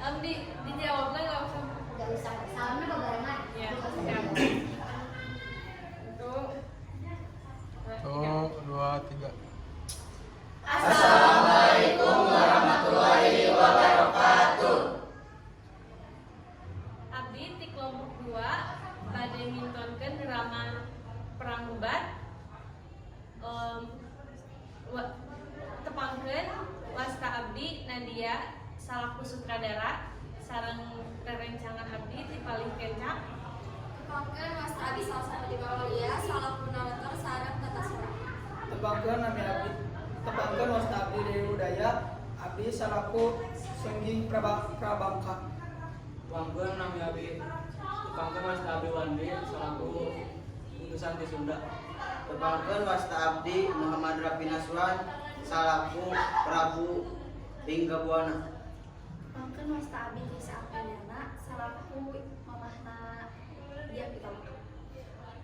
Dijawabnya nggak usah. Nggak usah. Salamnya barengan. Ya, siap. Tuh, 2, 3. Assalamualaikum warahmatullahi wabarakatuh. Abdi di kelompok 2 bade mintonkeun drama Perang Ubat. Tepangkeun wasta abdi Nadia salaku sutradara sareng rerencangan abdi dipalih kencang. Tepangkeun wasta abdi Salsa Dikawaliya salaku narator sareng tata surah. Tepangkeun nami abdi. Tepangkeun wasta abdi Dewi Udaya abdi salaku Sengging Prabangka. Tepangkeun nami abdi. Tepangkeun wasta abdi Wandi salaku utusan ti Sunda. Tepangkeun wasta abdi Muhammad Rafi Naswan salaku Prabu Ringgabuana. Tepangkeun wasta abdi Desa Apendana salaku mamahna dia pitaloka.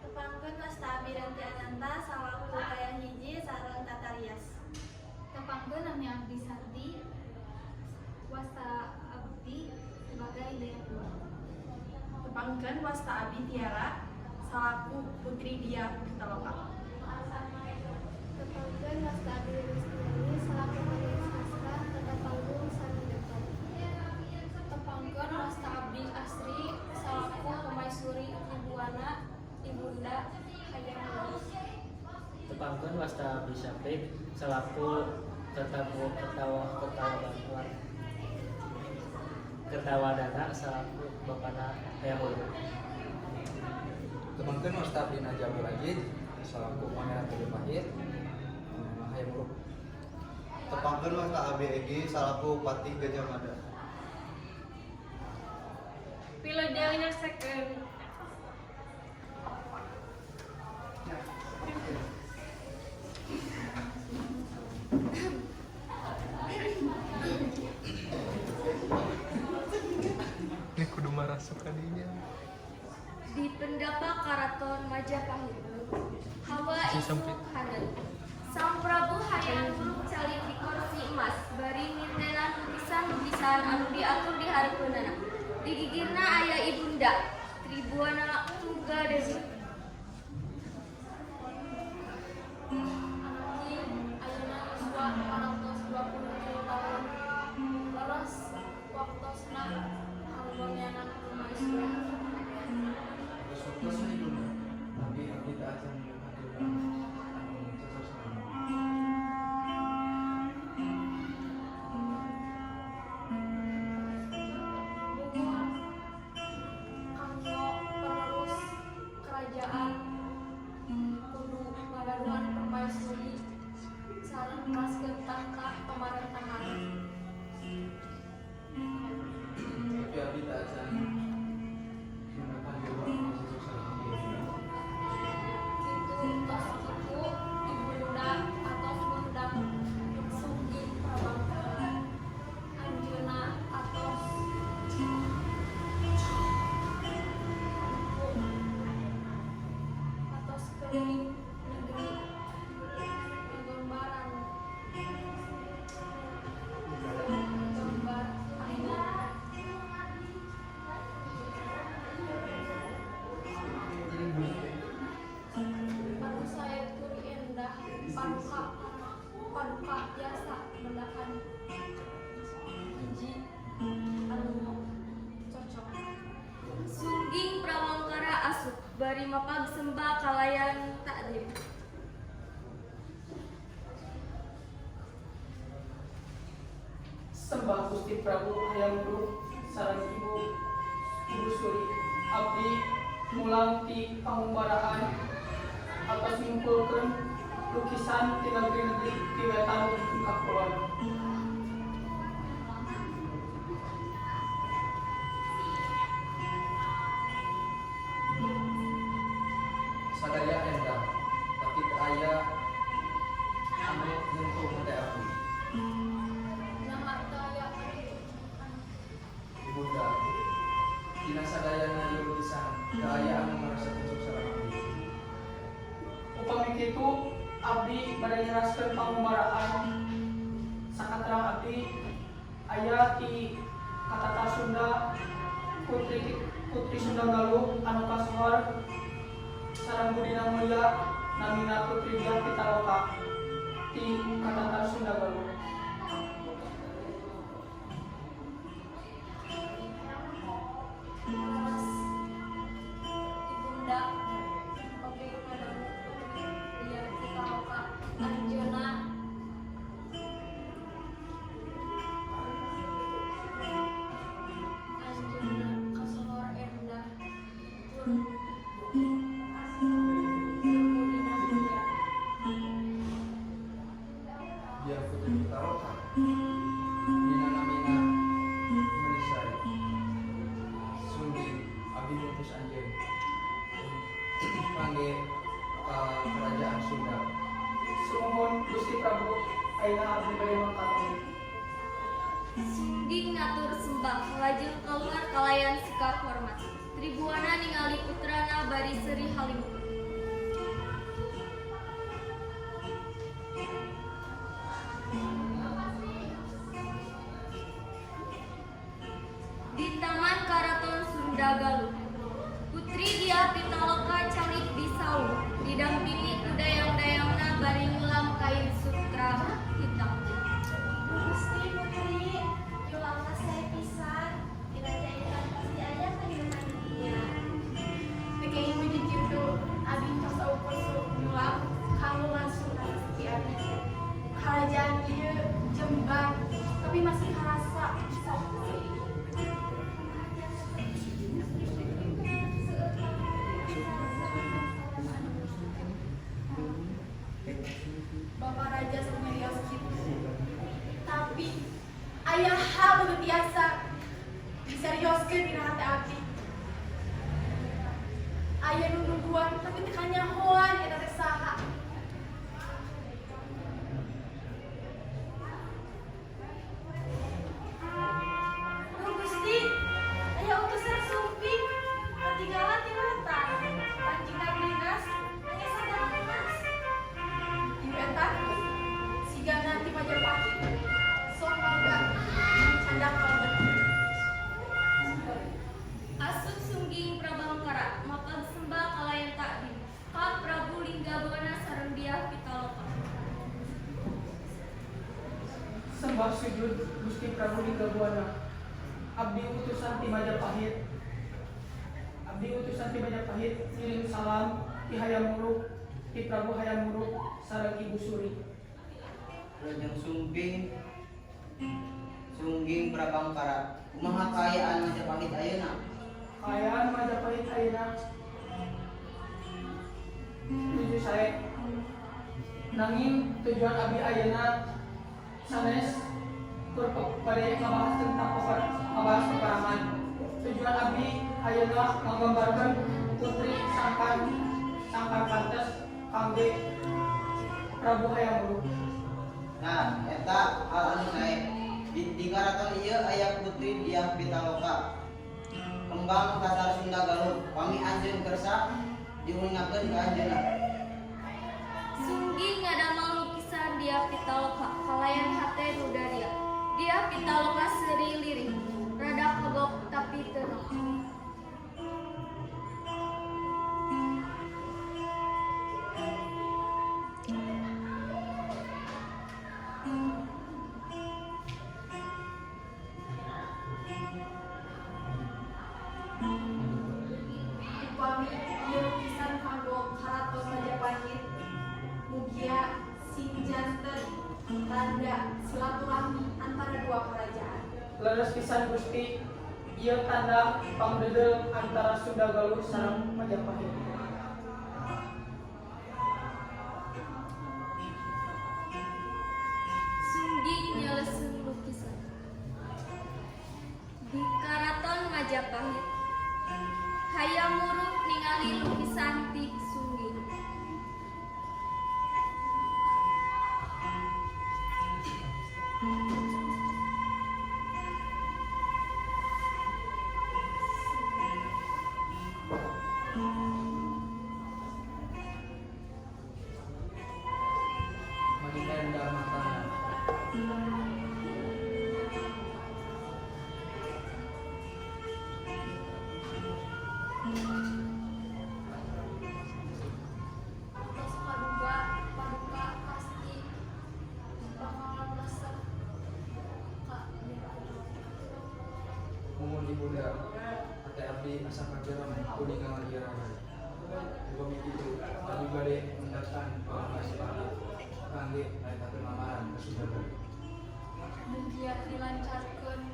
Tepangkeun wasta abdi Ranti Ananta salaku Kayang Hiji sareng Tata Rias. Tepangkeun nami abdi Santi wasta abdi sebagai Daya Dua. Tepangkeun wasta abdi Tiara salaku Putri Dia Pitaloka. Tepangkeun wasta abdi Rustiani salaku Maria Sastra Tata Panggung sareng Dekor. Tepangkeun wasta abdi Asri salaku Pemaisuri Ibuana Ibunda Hayang Lurus. Tepangkeun wasta abdi Syafik salaku Kertawadana salaku bapana Hayang Ulum. Tepangkeun wasta abdi Najabul Ajid salaku Pangeran Pahit Hayang Ulum. Tepangkeun wasta abdi Egi salaku Patih Gajah Mada. Pilodenya second. Ini kudu marah sukadinya. Di Pendapa Karaton Majapahit Hawa Si isu sempit. hanan Sang Prabu hayang duduk calik di kursi emas bari nintenan lukisan anu diatur di hareupeunana. Di gigirna aya ibunda Tribuana Tungga Dewi. Ayeuna uswa 420 tahun leres waktosna albornyana Maisura. Kanggo penerus kerajaan kudu ngadaruan permaisuri sareng kaskeun tahta pamaréntahan. Tapi abdi tak acan gunakan dewa masuk sareng Kitu tos kitu ibunda atos mundang Sugih Prabangka. Anjeunna atos keliling negeri gambar aina anu saya turi endah paduka jasa mendakan hiji anu cocok. Sungging Pramangkara asup bari mapag sembah kalayan takdim. Sembah Gusti Prabu Hayang Wuruk sareng Ibu Suri abdi mulang ti pangumbaraan atas ngumpulkeun lukisan ti negeri-negeri ti wetan tingkat kulon. sadaya endah tapi teu aya anu nyentuh hate abdi. Nah, aya Ibunda dina sadayana ieu lukisan teu aya anu merasa cocok sareng abdi. Upami kitu abdi bade nyeraskeun pangumbaraan sakaterang abdi aya ti Katata Sunda Putri Sunda Galuh anu kasuhor sareng budina mulia namina Putri Diah Pitaloka ti Katata Sunda Galuh. Ibunda Oke Padamu Putri Diah Pitaloka Anjeuna Kasuhor endah pun budina mulia Dia Putri Pitaloka Dina namina Menisari Sungging Abi Mutus Anjeun Pangge ka Kerajaan Sunda. Sumuhun Gusti Prabu ayeuna abdi bade mangkat. Sungging ngatur sembah lajeng keluar kalayan sikap hormat Tribuana ningali putrana bari seri halimut di Taman Karaton Sunda Galuh Putri Diah Pitaloka carik di saung didampingi ku dayang-dayangna bari ngulam kain sutra hitam. Gusti Putri, julangna saya pisan, dina jairan pasti aya kehidupan dunia. Pekeh ibu dikitu abi tos ukur ngulam kamu langsung rezeki abi. Kerajaan ieu jembar tapi masih karasa sakti. Bapak Raja sumerios kitu. Tapi aya hal nu biasa diserioskeun dina hati abdi. Aya nu nuduhan tapi teu kanyahoan eta teh saha. Nuhun Gusti, aya utusan sumping katinggalan di wetan. Panjina Blinas hanya sadaras. Di eta siga nanti Majapahit sok mangga candak kalebet. Asup Sungging Prabangkara mapan sembah kalayan takdim ka Prabu Linggabana sareng Diah Pitaloka. Sembah sujud Gusti Prabu Linggabwana. Abdi utusan ti Majapahit. Abdi utusan ti Majapahit ngirim salam ti Hayam Wuruk ti Prabu Hayam Wuruk sareng Ibu Suri. Lajeng Sungging Prabangkara kumaha kaayaan Majapahit ayeuna? Kaayaan Majapahit ayeuna tujuh sae. Nanging tujuan abdi ayeuna sanes tur bade ngabahas tentang peperangan. Tujuan abdi ayeuna nggambarkeun putri sangkan pantes kangge Prabu Hayam Wuruk. Nah, eta hal anu sae. Di karaton ieu aya Putri Diah Pitaloka. Kembang kasar Sunda Galuh, pami anjeun kersa diuningakeun ka anjeunna. Sungging ngadamel lukisan Diah Pitaloka kalayan hate nu daria. Diah Pitaloka seuri lirik, rada kagok tapi teu nok. Upami ieu lukisan kanggo Karaton Majapahit mugia sinjanten tanda silaturahmi antara dua kerajaan. Leres pisan Gusti, ieu tanda pangdeudeuh antara Sunda Galuh sareng Majapahit. Sungging nyeleseun lukisan. Di Karaton Majapahit, Hayam Wuruk ningali lukisan ti Sungging. Manindanda matana Terus paduka pasti bakalan resep kak. Mohon ibunda, ate abdi asa kageram kuning ngagiraran. Juga begitu, kami bade mendatang pangasi abdi kangge eta lamaran kasudagan. Mugia dilancarkeun.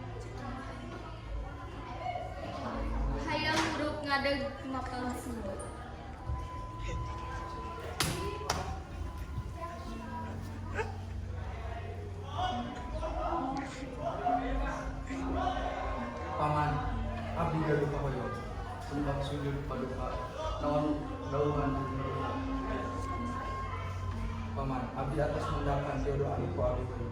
Hayang huruf ngadeg mapal sunda. Paman, abdi gaduh kahoyong. Sembah sujud paduka, naon dauhan dunia. Paman, abdi atas mendakan jodoh aliku abdi bayu.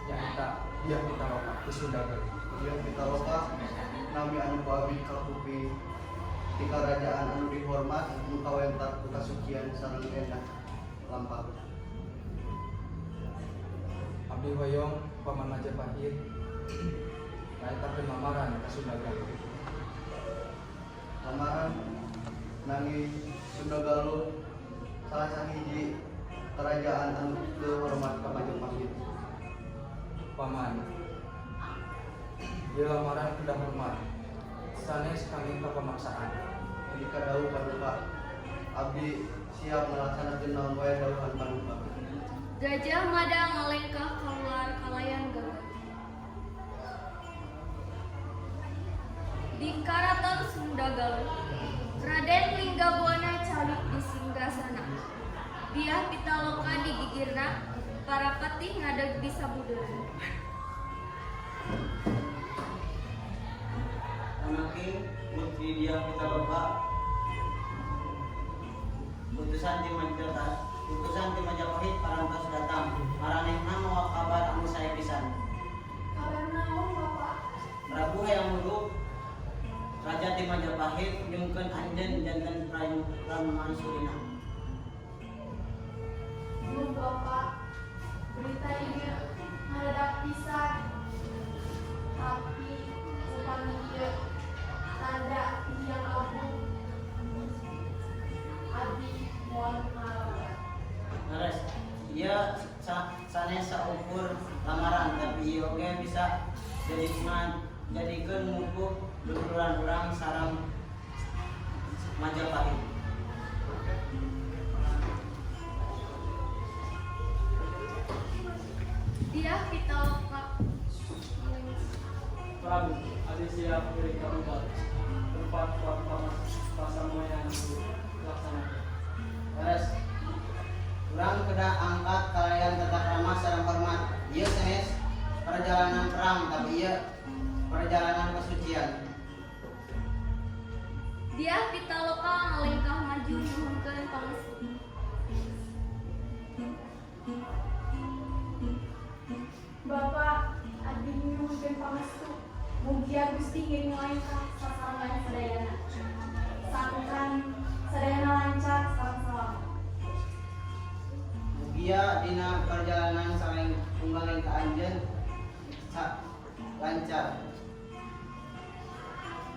Nyata, dia kita loka, kesundagan. Dia pitaloka nami anu babi kakupi di kerajaan anu dihormat engkau yang tak kasucian sareng endah lampah. Abdi hoyong paman Majapahit. Naita lamaran kasundagan. Lamaran nangi Sunda Galuh salah sahiji kerajaan anu dihormat ka Majapahit. Paman, di lamaran kedah hormat, sanes kami pemaksaan. Ketika dawuh paduka abdi siap melaksanakeun naon wae dawuhan paduka. Gajah Mada ngalengkah keluar kalayan gawat. Di karaton Sunda Galuh, Raden Linggabuana calik di singgasana. Dia pitaloka digigirna, para patih ngadeg di sabudeureun. Anake putri dia pitaloka utusan ti Majapahit parantos datang maranehna mawa kabar anu sae pisan. Kabar naon Bapak? Prabu hayang muruk Raja ti Majapahit nyungkeun anjeun janten Pramansurina. Nuhun Bapak, berita ini ngadadak pisan. Tapi upami ieu tanda yang agung. Abdi mohon ngalawan. Leres, ieu sanes saukur lamaran tapi ieu oge bisa jadikeun mupuh duluran urang sareng Majapahit. Dia pitaloka Prabu, adi siap beri karubat tempat pasamuan dilaksanakan. Leres, urang kedah angkat kalayan tata krama sareng hormat. Ieu sanes perjalanan perang tapi ieu perjalanan kesucian. Dia pitaloka ngalengkah maju nuhunkeun pangestu. Bapak, abdi nyuhunkeun pangestu. Mugia Gusti ngiring langkah sasarangan sadayana. Sangkan sadayana lancar sareng selamat. Mugia dina perjalanan sareng tunggaling ka anjeun lancar.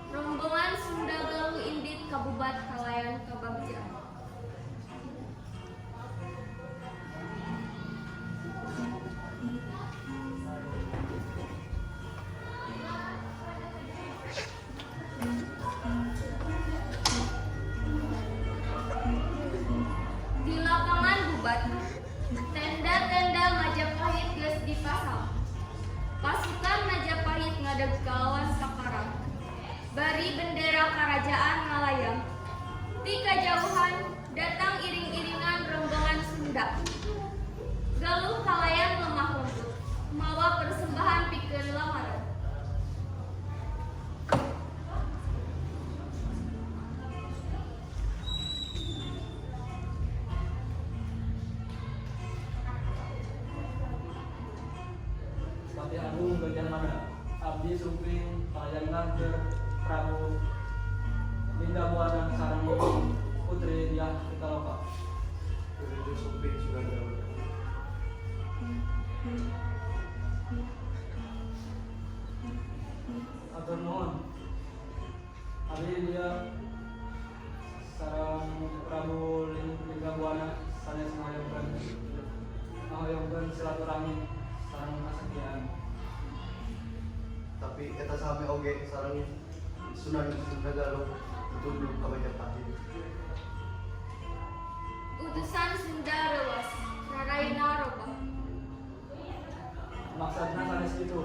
Rombongan Sunda Galuh indit kabubat kalayan kabagjaan. Di lapangan bubat, tenda-tenda Majapahit geus dipasang. Pasukan Majapahit ngadeg kalawan Sakarang. Bari bendera kerajaan ngalayang. Di kajauhan datang iring-iringan rombongan Sunda. Galuh kalayan lemah lembut, mawa persembahan pikeun lamaran. Patih Agung Gajah Mada, abdi suping pelayanan ke Prabu Linggabuana sareng putri dia pitaloka. Kudu suping sudah galuh. Atur nuhun. Abdi dia ngajukeun silaturahmi sareng kasakian. Tapi eta sami oge sareng Sunan Galuh tunduk ka Majapahit. Utusan Sunda rewas, Narayana robah. Maksudna sanes kitu.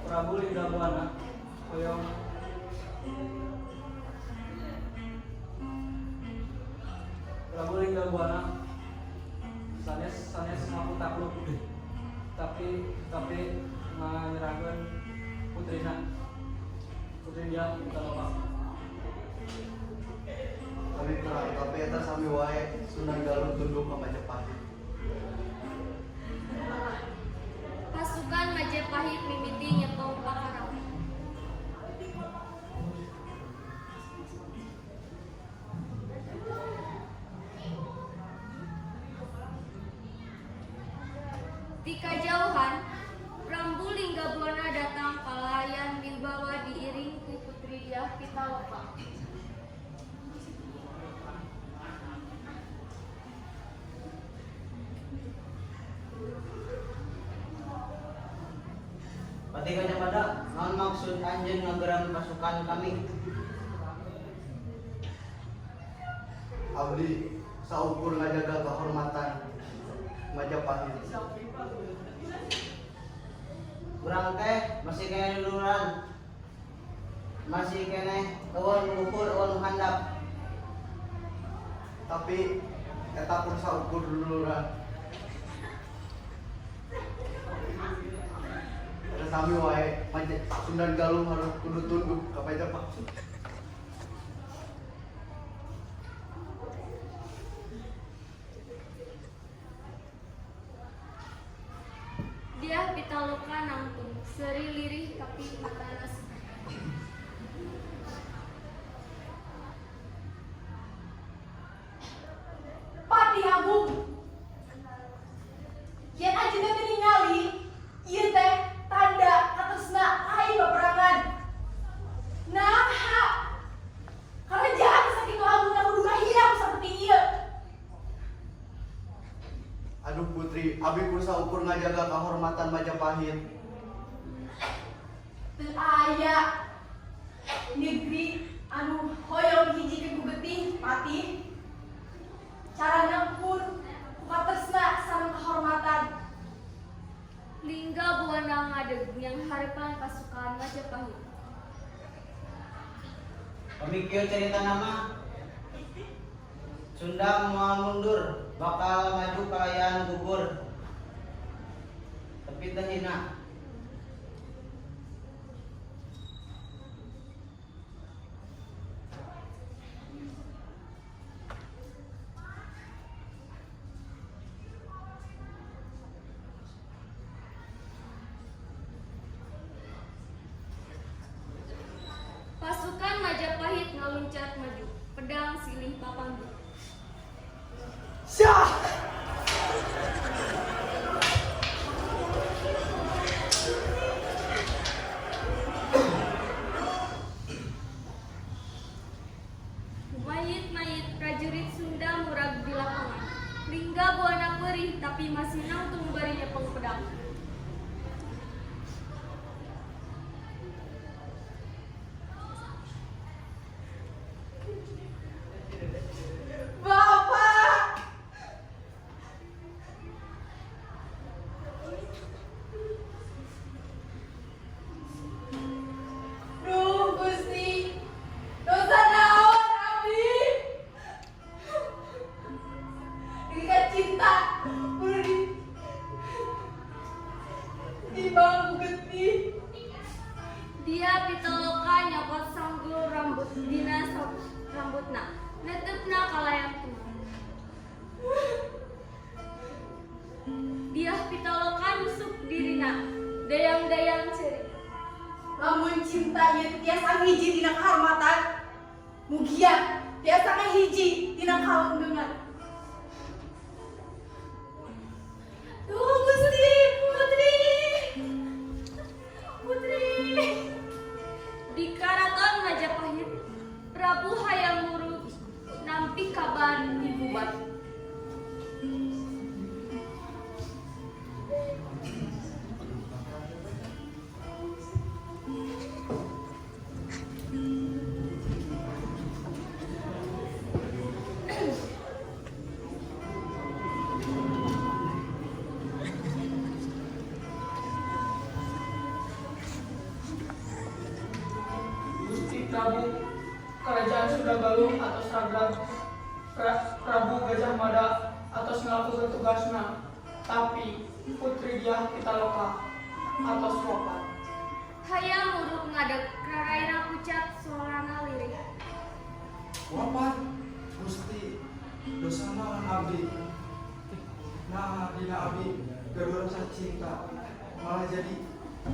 Prabu Linggabuana hoyong Prabu Linggabuana sanes ngaku takluk tapi nganyerahkeun putrina putri dia Pitaloka. Tapi eta sami wae Sunan Galuh tunduk ka Majapahit. Pasukan Majapahit mimiti nyepong Pakarau. Di kejauhan, Prabu Linggabuana datang pelayan dibawa diiring ku putri dia Pitaloka. Pati Gajah Mada, naon maksud anjeun ngageran pasukan kami? Abdi saukur ngajaga kehormatan Majapahit. Urang teh masih kene luluran. Masih kene eueun ukur eueun handap. Tapi eta pun saukur luluran. Eta sami wae Sunan Galuh harus kudu tunduk ka Majapahit. Dia Pitaloka nangtung, seri lirih tapi matana sepi. Pati Agung, yen ajeuna teh ningali ieu teh tanda katosna ai peperangan. Naha kerajaan sakitu agung kudu hilang seperti ieu. Aduh putri, abi pun saukur ngajaga kehormatan Majapahit. Teu aya negeri anu hoyong hiji ku getih pati. Carana pun katosna sareng kehormatan. Linggabuana ngadeg yang harapan pasukan Majapahit. Pemikir cerita nama Sunda mau mundur, bakal maju kalayaan gugur. Tapi teu hina. Pasukan Majapahit ngaluncat maju, pedang silih papanggi. Syah! Mayit-mayit prajurit Sunda murag di lapangan. Linggabuana perih tapi masih nangtung bari nyepeng pedang. Bapak! Duh Gusti, dosa naon abdi? Dirikan cinta, kudu dibang getih. Dia Pitaloka nyopot sanggul rambut dina rambutna. Netepna kalayang tuh. Dia Pitaloka nusuk dirina, dayang-dayang ceri. Lamun cinta ieu tiasa hiji dina kahormatan, mugia tiasa hiji dina kalunggeungan. Duh Gusti, putri. Putri. Di karaton Majapahit, Prabu Hayam Wuruk nampi kabar dibubat. Prabu Kerajaan Sunda Galuh atas Ragrag Prabu Gajah Mada atas ngelakukan tugasna, tapi Putri Diah Pitaloka atas wafat. Hayang urut ngadeg raraina pucat sorana lirih. Wafat Gusti dosa naon abdi. Nah, dina abdi gaduh rasa cinta malah jadi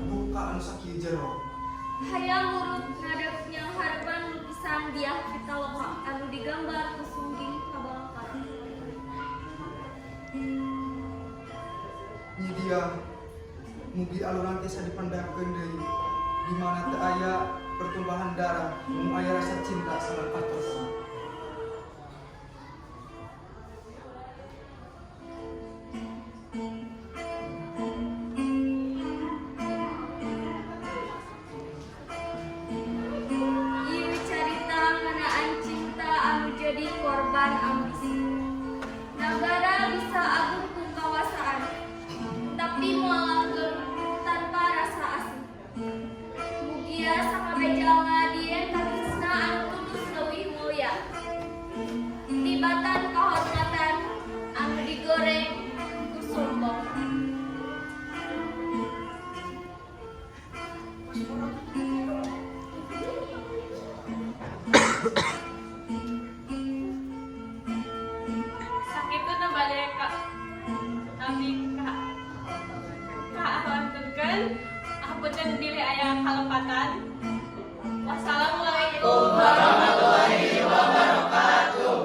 buka anu sakieu jero. Hayang urut ngadeg yang harapan lukisan Diah Pitaloka anu digambar ku sungging kabalangkara. Nyi dia mugi alunan teh dipandangkeun deui di mana teu aya pertumbuhan darah, mun aya rasa cinta sareng patosna. Ieu carita ngeunaan cinta anu jadi korban ambisi. Nagara bisa agung ku kawasaan, tapi moal tanpa rasa asih. Mugia sakabejana dieun katresna anu tulus leuwih mulya. Tibatan kahormatan anu digoreng ku sombong. Sakitu na balik ka abdi ka awanturkeun hapunten diri aya kalepatan. Wassalamualaikum warahmatullahi wabarakatuh.